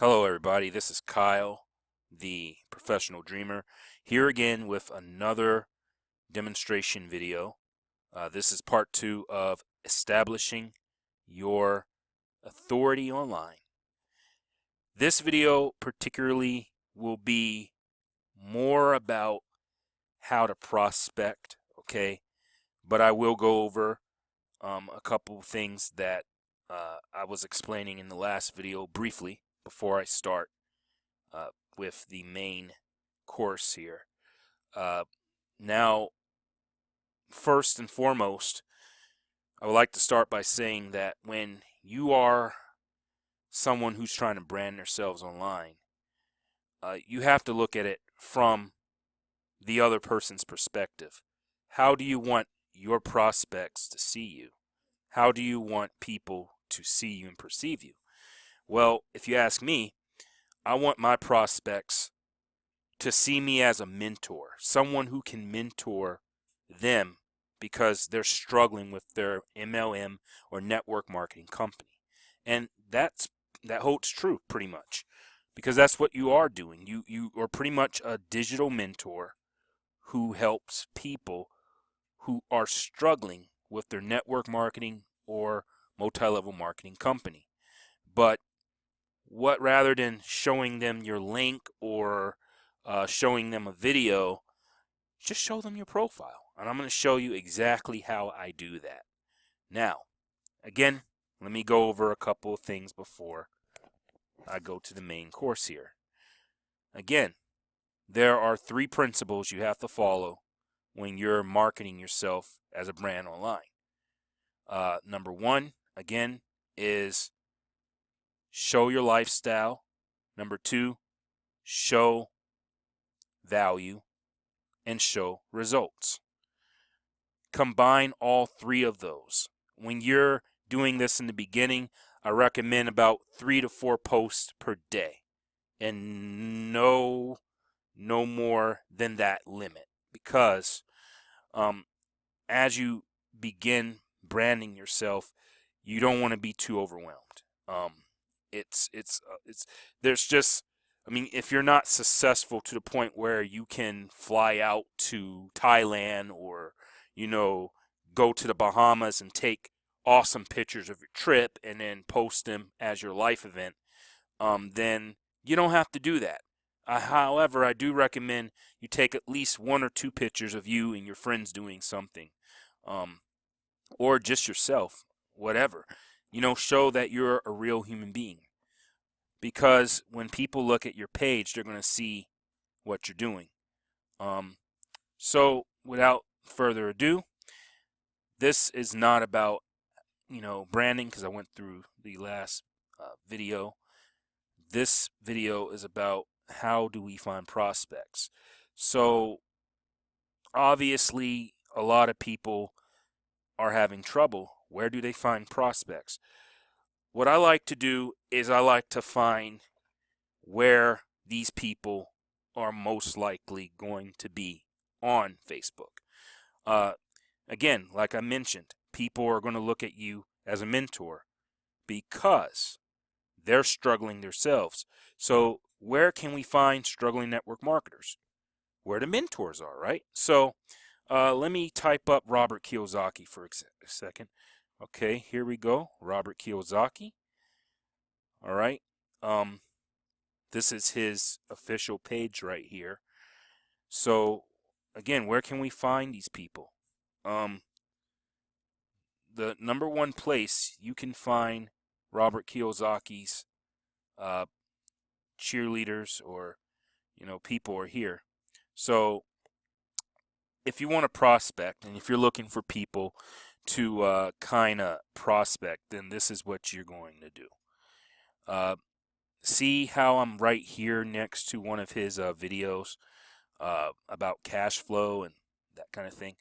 Hello everybody, this is Kyle, the professional dreamer, here again with another demonstration video. This is part 2 of establishing your authority online. This video particularly will be more about how to prospect, okay? But I will go over a couple things that I was explaining in the last video briefly before I start with the main course here. Now, first and foremost, I would like to start by saying that when you are someone who's trying to brand themselves online, you have to look at it from the other person's perspective. How do you want your prospects to see you? How do you want people to see you and perceive you? Well, if you ask me, I want my prospects to see me as a mentor, someone who can mentor them because they're struggling with their MLM or network marketing company. And that holds true pretty much, because that's what you are doing. You are pretty much a digital mentor who helps people who are struggling with their network marketing or multi-level marketing company. But what rather than showing them your link or showing them a video, just show them your profile. And I'm going to show you exactly how I do that. Now, again, let me go over a couple of things before I go to the main course here. Again, there are 3 principles you have to follow when you're marketing yourself as a brand online. Number 1, again, is show your lifestyle. Number 2, show value, and show results. Combine all 3 of those. When you're doing this in the beginning, I recommend about 3 to 4 posts per day, and no more than that limit, because as you begin branding yourself, you don't want to be too overwhelmed. There's just, I mean, if you're not successful to the point where you can fly out to Thailand or, go to the Bahamas and take awesome pictures of your trip and then post them as your life event, then you don't have to do that. However, I do recommend you take at least 1 or 2 pictures of you and your friends doing something, or just yourself, whatever. Show that you're a real human being. Because when people look at your page, they're going to see what you're doing. So without further ado, this is not about, branding, because I went through the last video. This video is about how do we find prospects. So obviously, a lot of people are having trouble. Where do they find prospects? What I like to do is I like to find where these people are most likely going to be on Facebook. Again, like I mentioned, people are going to look at you as a mentor because they're struggling themselves. So where can we find struggling network marketers? Where the mentors are, right? So let me type up Robert Kiyosaki for a second. Okay, here we go. Robert Kiyosaki. All right. This is his official page right here. So again, where can we find these people? The number 1 place you can find Robert Kiyosaki's cheerleaders or people are here. So if you want to prospect and if you're looking for people to kind of prospect, then this is what you're going to do. See how I'm right here next to one of his videos about cash flow and that kind of thing.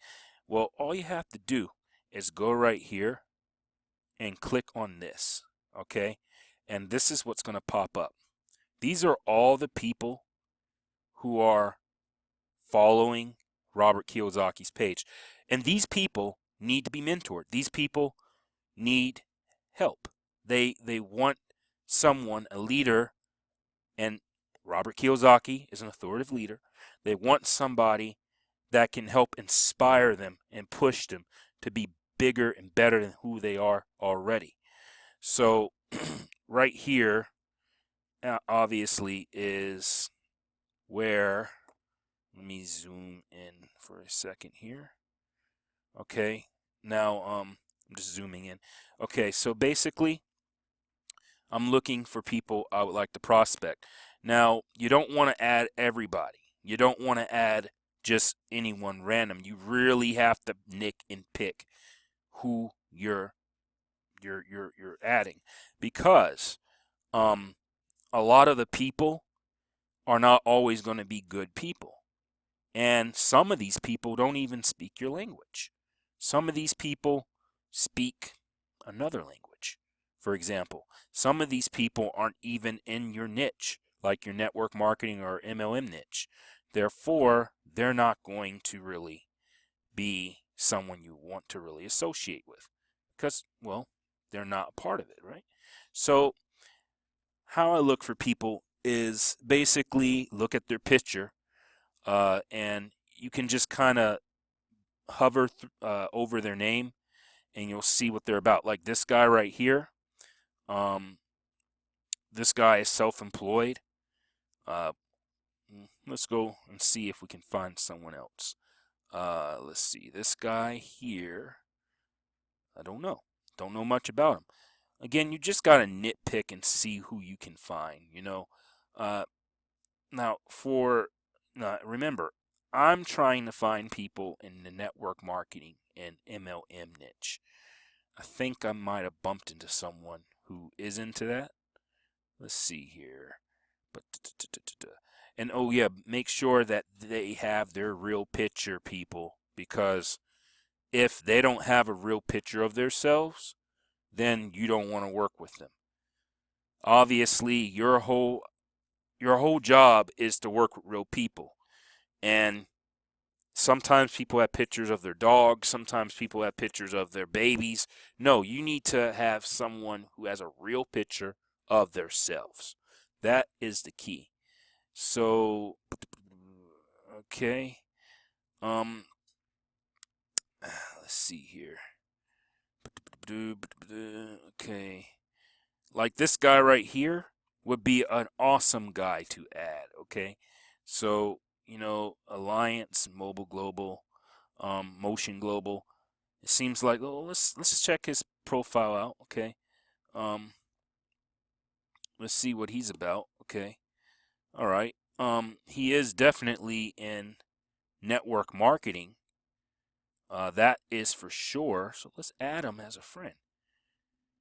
Well, all you have to do is go right here and click on this, okay? And this is what's going to pop up. These are all the people who are following Robert Kiyosaki's page. And these people need to be mentored. These people need help. They want someone, a leader, And Robert Kiyosaki is an authoritative leader. They want somebody that can help inspire them and push them to be bigger and better than who they are already. So right here, obviously, is where, let me zoom in for a second here. Okay, now I'm just zooming in. Okay, so basically, I'm looking for people I would like to prospect. Now, you don't want to add everybody. You don't want to add just anyone random. You really have to nick and pick who you're adding, because a lot of the people are not always going to be good people. And some of these people don't even speak your language. Some of these people speak another language. For example, some of these people aren't even in your niche, like your network marketing or MLM niche. Therefore, they're not going to really be someone you want to really associate with, because, well, they're not a part of it, right? So how I look for people is basically look at their picture, and you can just kind of hover over their name, and you'll see what they're about. Like this guy right here. This guy is self-employed. Uh, let's go and see if we can find someone else. Let's see. This guy here, I don't know. Don't know much about him. Again, you just got to nitpick and see who you can find, you know. Now, remember, I'm trying to find people in the network marketing and MLM niche. I think I might have bumped into someone who is into that. Let's see here. And oh yeah, make sure that they have their real picture, people, because if they don't have a real picture of themselves, then you don't want to work with them. Obviously, your whole job is to work with real people. And sometimes people have pictures of their dogs, sometimes people have pictures of their babies. No, you need to have someone who has a real picture of themselves. That is the key. So, okay. Let's see here. Okay. Like this guy right here would be an awesome guy to add, okay? So, you know, Alliance, Mobile Global, Motion Global. It seems like, oh, let's check his profile out, okay? Let's see what he's about, okay? All right. He is definitely in network marketing. That is for sure. So let's add him as a friend.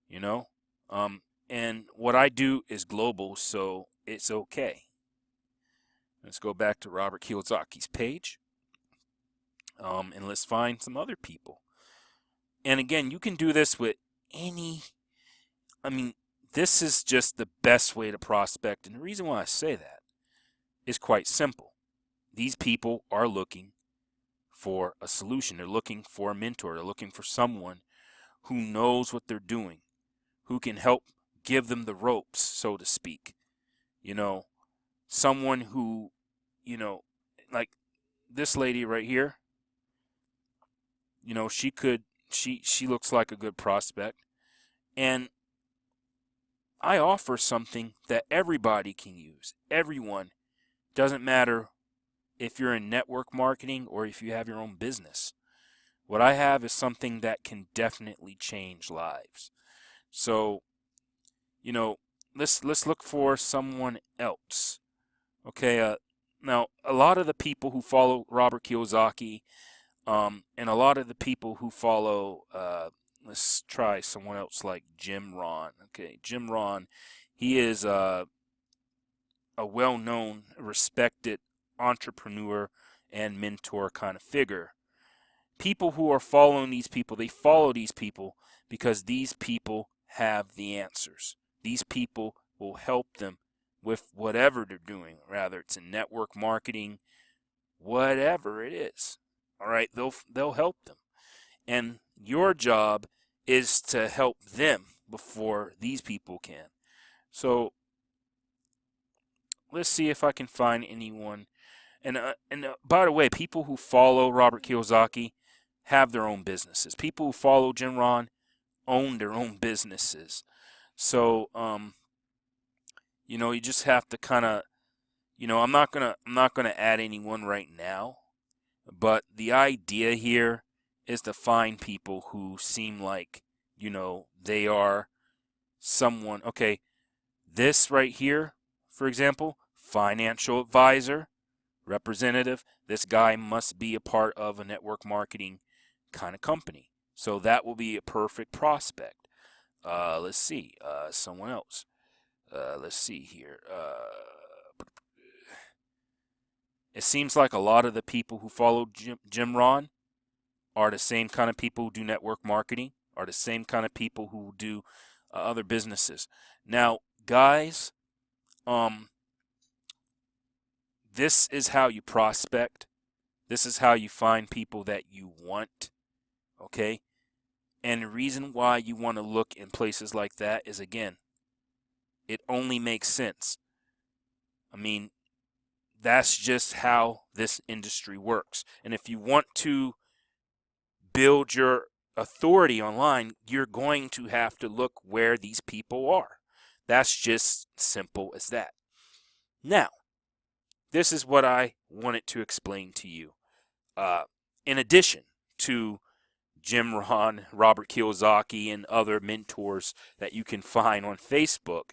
You know, and what I do is global, so it's okay. Let's go back to Robert Kiyosaki's page, and let's find some other people. And again, you can do this with any. I mean, this is just the best way to prospect, and the reason why I say that is quite simple. These people are looking for a solution. They're looking for a mentor. They're looking for someone who knows what they're doing, who can help give them the ropes, so to speak. You know, someone who, you know, like this lady right here, you know, she looks like a good prospect. And I offer something that everybody can use. Everyone. Doesn't matter if you're in network marketing or if you have your own business. What I have is something that can definitely change lives. So, you know, let's look for someone else. Okay, now a lot of the people who follow Robert Kiyosaki, and a lot of the people who follow, let's try someone else like Jim Rohn. Okay, Jim Rohn, he is a well-known, respected entrepreneur and mentor kind of figure. People who are following these people, they follow these people because these people have the answers. These people will help them with whatever they're doing, rather it's in network marketing, whatever it is. All right, they'll help them. And your job is to help them before these people can. So let's see if I can find anyone. And by the way, people who follow Robert Kiyosaki have their own businesses. People who follow Jim Rohn own their own businesses. So you just have to kind of, I'm not gonna add anyone right now, but the idea here is to find people who seem like, they are someone. Okay, this right here, for example, financial advisor, representative. This guy must be a part of a network marketing kind of company. So that will be a perfect prospect. Let's see. Someone else. Let's see here. It seems like a lot of the people who follow Jim Rohn are the same kind of people who do network marketing, are the same kind of people who do other businesses. Now, guys, this is how you prospect. This is how you find people that you want, okay? And the reason why you want to look in places like that is, again, it only makes sense. I mean, that's just how this industry works. And if you want to build your authority online, you're going to have to look where these people are. That's just simple as that. Now, this is what I wanted to explain to you. In addition to Jim Rohn, Robert Kiyosaki, and other mentors that you can find on Facebook,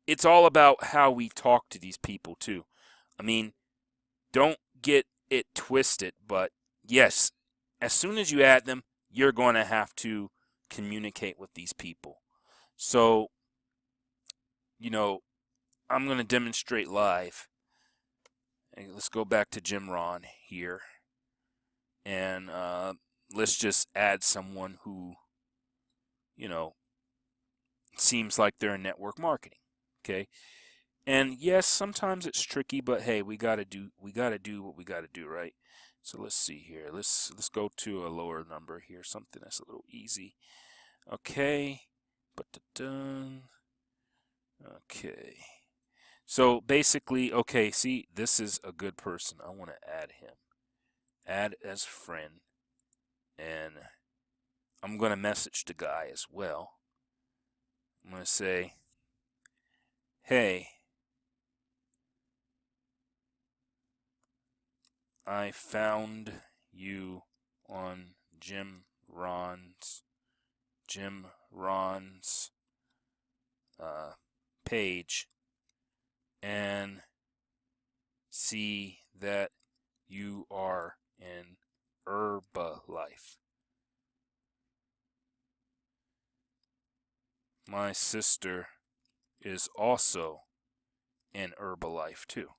it's all about how we talk to these people too. I mean, don't get it twisted, but yes, as soon as you add them, you're going to have to communicate with these people. So, I'm going to demonstrate live. And let's go back to Jim Rohn here. And let's just add someone who, seems like they're in network marketing. Okay. And yes, sometimes it's tricky, but hey, we gotta do what we gotta do, right? So let's see here. Let's go to a lower number here, something that's a little easy. Okay. Okay. So basically, okay, see, this is a good person. I want to add him. Add as friend. And I'm going to message the guy as well. I'm going to say, hey, I found you on Jim Rohn's page, and see that you are in Herbalife. My sister is also in Herbalife too.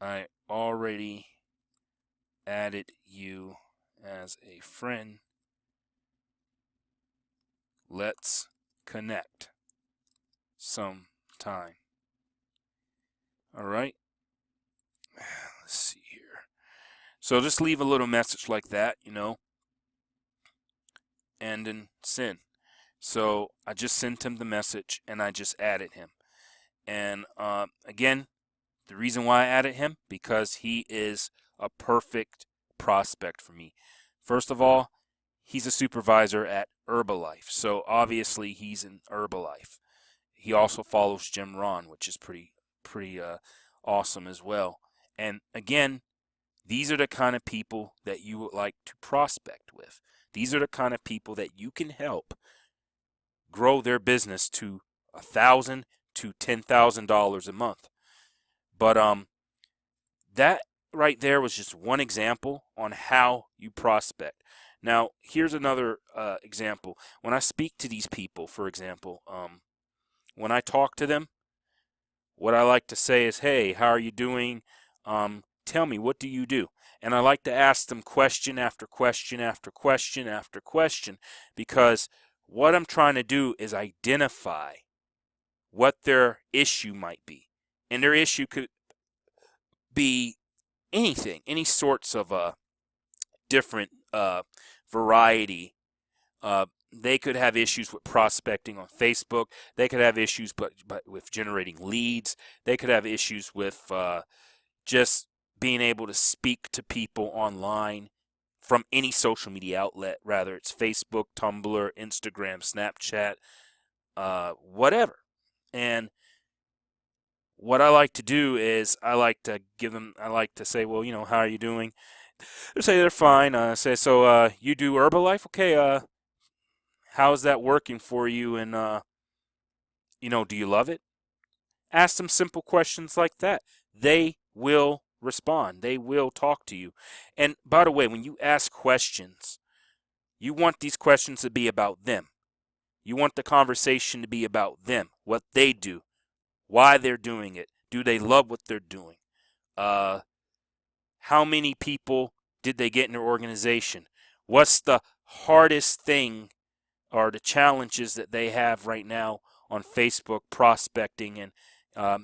I already added you as a friend. Let's connect sometime. All right. Let's see here. So just leave a little message like that, and then send. So I just sent him the message and I just added him. And again, the reason why I added him, because he is a perfect prospect for me. First of all, he's a supervisor at Herbalife. So obviously he's in Herbalife. He also follows Jim Rohn, which is pretty awesome as well. And again, these are the kind of people that you would like to prospect with. These are the kind of people that you can help grow their business to $1,000 to $10,000 a month. But that right there was just one example on how you prospect. Now, here's another example. When I speak to these people, for example, when I talk to them, what I like to say is, hey, how are you doing? Tell me, what do you do? And I like to ask them question after question after question after question, because what I'm trying to do is identify what their issue might be. And their issue could be anything, any sorts of different uh, variety. They could have issues with prospecting on Facebook. They could have issues but with generating leads. They could have issues with just being able to speak to people online from any social media outlet, rather it's Facebook, Tumblr, Instagram, Snapchat, whatever. And what I like to do is I like to say, well, how are you doing? They say they're fine. I say, so you do Herbalife? Okay, how's that working for you? And, do you love it? Ask them simple questions like that. They will respond. They will talk to you. And by the way, when you ask questions, you want these questions to be about them. You want the conversation to be about them, what they do, why they're doing it. Do they love what they're doing? How many people did they get in their organization? What's the hardest thing or the challenges that they have right now on Facebook prospecting and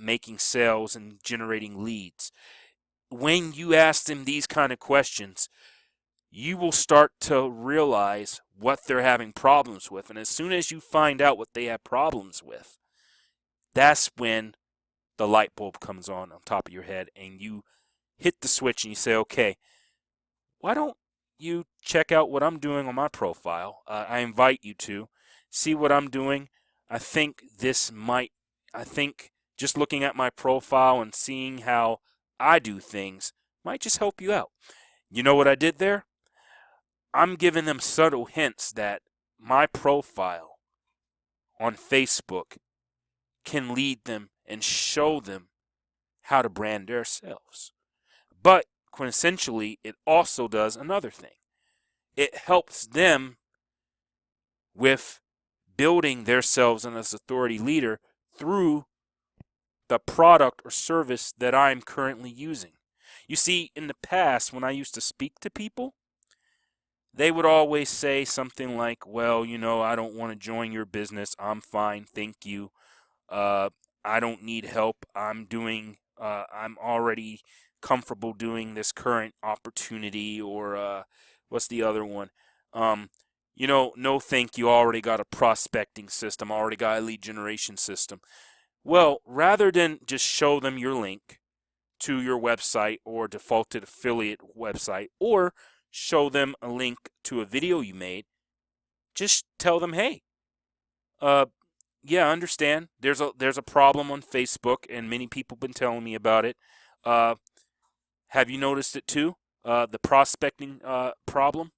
making sales and generating leads? When you ask them these kind of questions, you will start to realize what they're having problems with. And as soon as you find out what they have problems with, that's when the light bulb comes on top of your head and you hit the switch and you say, okay, why don't you check out what I'm doing on my profile? I invite you to see what I'm doing. I think just looking at my profile and seeing how I do things might just help you out. You know what I did there? I'm giving them subtle hints that my profile on Facebook can lead them and show them how to brand themselves. But quintessentially, it also does another thing. It helps them with building themselves as authority leader through the product or service that I'm currently using. You see, in the past, when I used to speak to people, they would always say something like, well, I don't want to join your business. I'm fine. Thank you. I don't need help. I'm already comfortable doing this current opportunity, or what's the other one? No thank you. Already got a prospecting system. Already got a lead generation system. Well, rather than just show them your link to your website or defaulted affiliate website, or show them a link to a video you made, just tell them, hey, yeah, I understand. There's a problem on Facebook, and many people have been telling me about it. Have you noticed it too? The prospecting problem,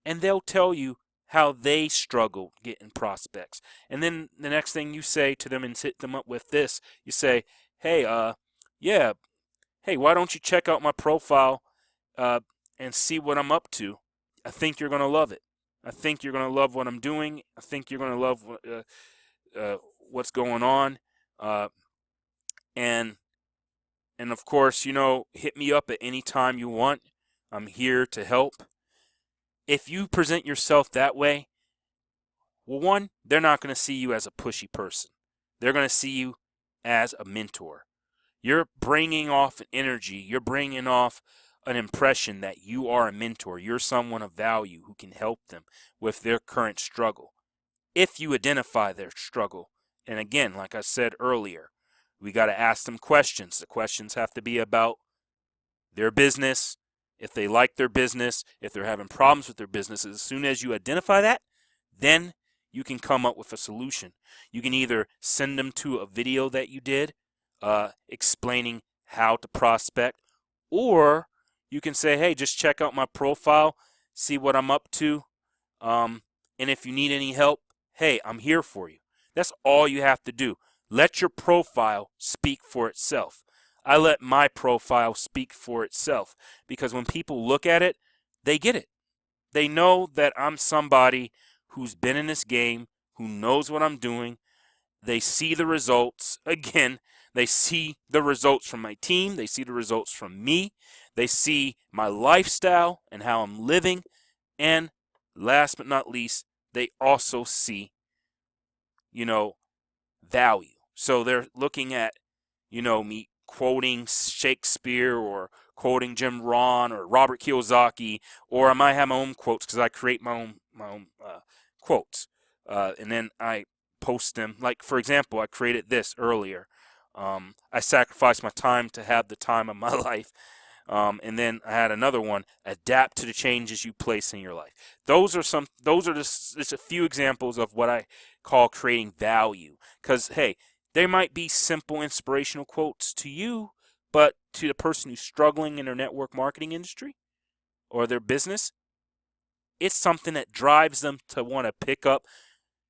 and they'll tell you how they struggle getting prospects. And then the next thing you say to them and hit them up with this, you say, hey, yeah, hey, why don't you check out my profile and see what I'm up to? I think you're gonna love it. I think you're gonna love what I'm doing. I think you're gonna love what's going on, and of course, hit me up at any time you want. I'm here to help. If you present yourself that way, well, one, they're not going to see you as a pushy person. They're going to see you as a mentor. You're bringing off an energy. You're bringing off an impression that you are a mentor. You're someone of value who can help them with their current struggle. If you identify their struggle, and again, like I said earlier, we got to ask them questions. The questions have to be about their business, if they like their business, if they're having problems with their business. As soon as you identify that, then you can come up with a solution. You can either send them to a video that you did explaining how to prospect, or you can say, hey, just check out my profile, see what I'm up to, and if you need any help, hey, I'm here for you. That's all you have to do. Let your profile speak for itself. I let my profile speak for itself, because when people look at it, they get it. They know that I'm somebody who's been in this game, who knows what I'm doing. They see the results. Again, they see the results from my team. They see the results from me. They see my lifestyle and how I'm living. And last but not least, they also see, value. So they're looking at, me quoting Shakespeare or quoting Jim Rohn or Robert Kiyosaki, or I might have my own quotes because I create my own quotes, and then I post them. Like, for example, I created this earlier. I sacrificed my time to have the time of my life. And then I had another one: adapt to the changes you place in your life. Those are just a few examples of what I call creating value. Because hey, they might be simple inspirational quotes to you, but to the person who's struggling in their network marketing industry or their business, it's something that drives them to want to pick up,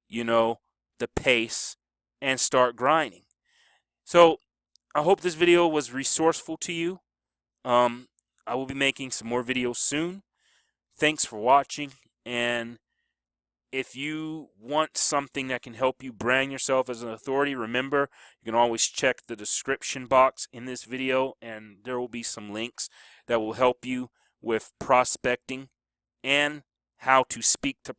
the pace and start grinding. So I hope this video was resourceful to you. I will be making some more videos soon. Thanks for watching, and if you want something that can help you brand yourself as an authority, remember, you can always check the description box in this video, and there will be some links that will help you with prospecting and how to speak to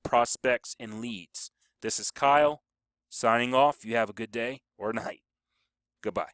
prospects and leads. This is Kyle, signing off. You have a good day or night. Goodbye.